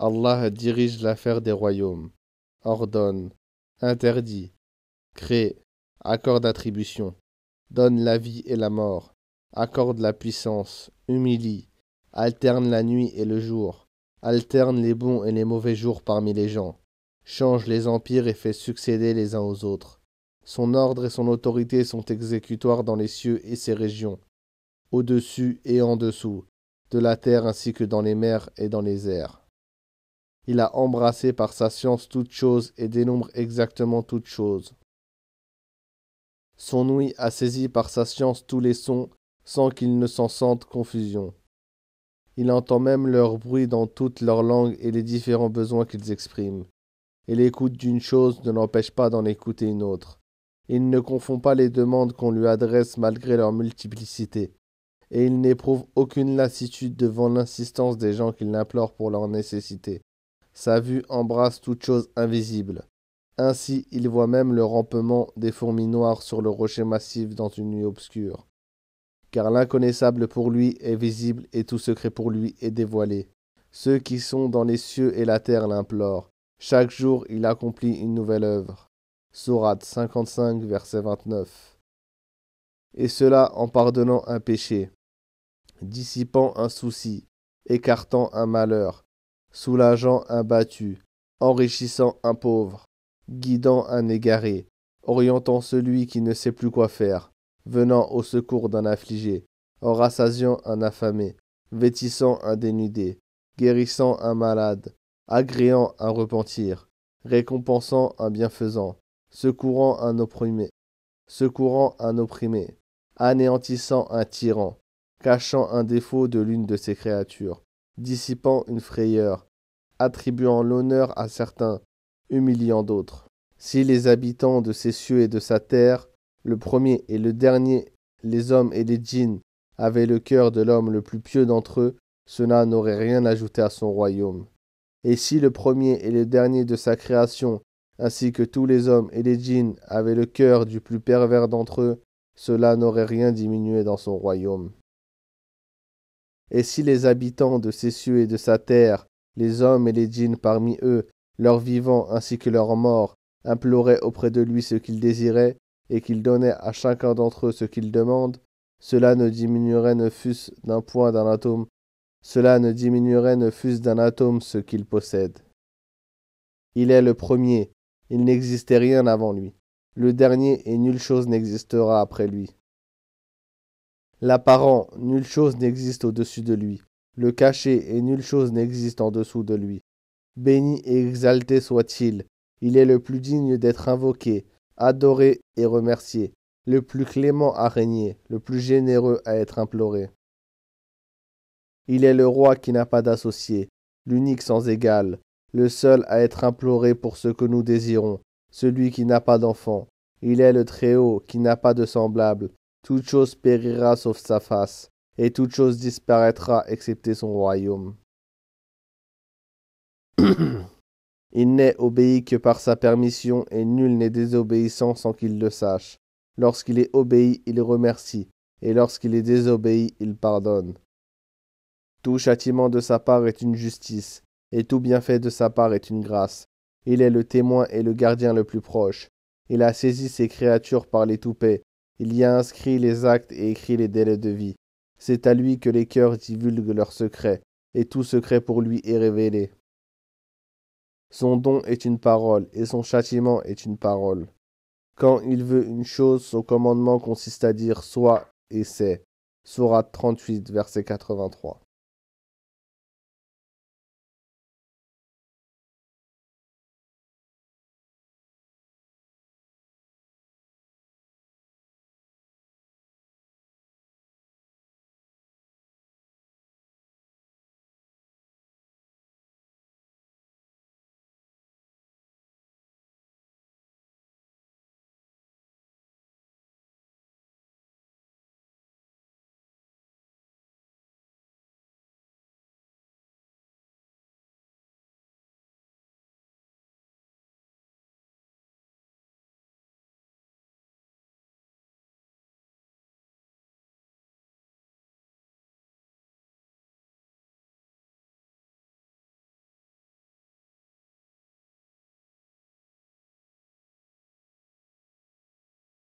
Allah dirige l'affaire des royaumes, ordonne, interdit, crée, accorde attribution, donne la vie et la mort, accorde la puissance, humilie, alterne la nuit et le jour, alterne les bons et les mauvais jours parmi les gens, change les empires et fait succéder les uns aux autres. Son ordre et son autorité sont exécutoires dans les cieux et ses régions, au-dessus et en dessous, de la terre ainsi que dans les mers et dans les airs. Il a embrassé par sa science toutes choses et dénombre exactement toutes choses. Son ouïe a saisi par sa science tous les sons, sans qu'il ne s'en sente confusion. Il entend même leur bruit dans toutes leurs langues et les différents besoins qu'ils expriment. Et l'écoute d'une chose ne l'empêche pas d'en écouter une autre. Il ne confond pas les demandes qu'on lui adresse malgré leur multiplicité. Et il n'éprouve aucune lassitude devant l'insistance des gens qui l'implorent pour leur nécessité. Sa vue embrasse toute chose invisible. Ainsi, il voit même le rampement des fourmis noires sur le rocher massif dans une nuit obscure. Car l'inconnaissable pour lui est visible et tout secret pour lui est dévoilé. Ceux qui sont dans les cieux et la terre l'implorent. Chaque jour, il accomplit une nouvelle œuvre. Sourate 55, verset 29. Et cela en pardonnant un péché, dissipant un souci, écartant un malheur, soulageant un battu, enrichissant un pauvre, guidant un égaré, orientant celui qui ne sait plus quoi faire, venant au secours d'un affligé, en rassasiant un affamé, vêtissant un dénudé, guérissant un malade, agréant un repentir, récompensant un bienfaisant, secourant un opprimé, anéantissant un tyran, cachant un défaut de l'une de ses créatures, dissipant une frayeur, attribuant l'honneur à certains, humiliant d'autres. Si les habitants de ces cieux et de sa terre, le premier et le dernier, les hommes et les djinns, avaient le cœur de l'homme le plus pieux d'entre eux, cela n'aurait rien ajouté à son royaume. Et si le premier et le dernier de sa création, ainsi que tous les hommes et les djinns, avaient le cœur du plus pervers d'entre eux, cela n'aurait rien diminué dans son royaume. Et si les habitants de ces cieux et de sa terre, les hommes et les djinns parmi eux, leurs vivants ainsi que leurs morts, imploraient auprès de lui ce qu'ils désiraient, et qu'il donnait à chacun d'entre eux ce qu'ils demandent, cela ne diminuerait ne fût-ce d'un point d'un atome, ce qu'il possède. Il est le premier, il n'existait rien avant lui, le dernier et nulle chose n'existera après lui. L'apparent, nulle chose n'existe au-dessus de lui, le caché et nulle chose n'existe en dessous de lui. Béni et exalté soit-il, il est le plus digne d'être invoqué, adoré et remercié, le plus clément à régner, le plus généreux à être imploré. Il est le roi qui n'a pas d'associé, l'unique sans égal, le seul à être imploré pour ce que nous désirons, celui qui n'a pas d'enfant. Il est le Très-Haut qui n'a pas de semblable. Toute chose périra sauf sa face, et toute chose disparaîtra excepté son royaume. Il n'est obéi que par sa permission, et nul n'est désobéissant sans qu'il le sache. Lorsqu'il est obéi, il remercie, et lorsqu'il est désobéi, il pardonne. Tout châtiment de sa part est une justice, et tout bienfait de sa part est une grâce. Il est le témoin et le gardien le plus proche. Il a saisi ses créatures par les toupets. Il y a inscrit les actes et écrit les délais de vie. C'est à lui que les cœurs divulguent leurs secrets, et tout secret pour lui est révélé. Son don est une parole, et son châtiment est une parole. Quand il veut une chose, son commandement consiste à dire soit et c'est. Sourate 38, verset 83.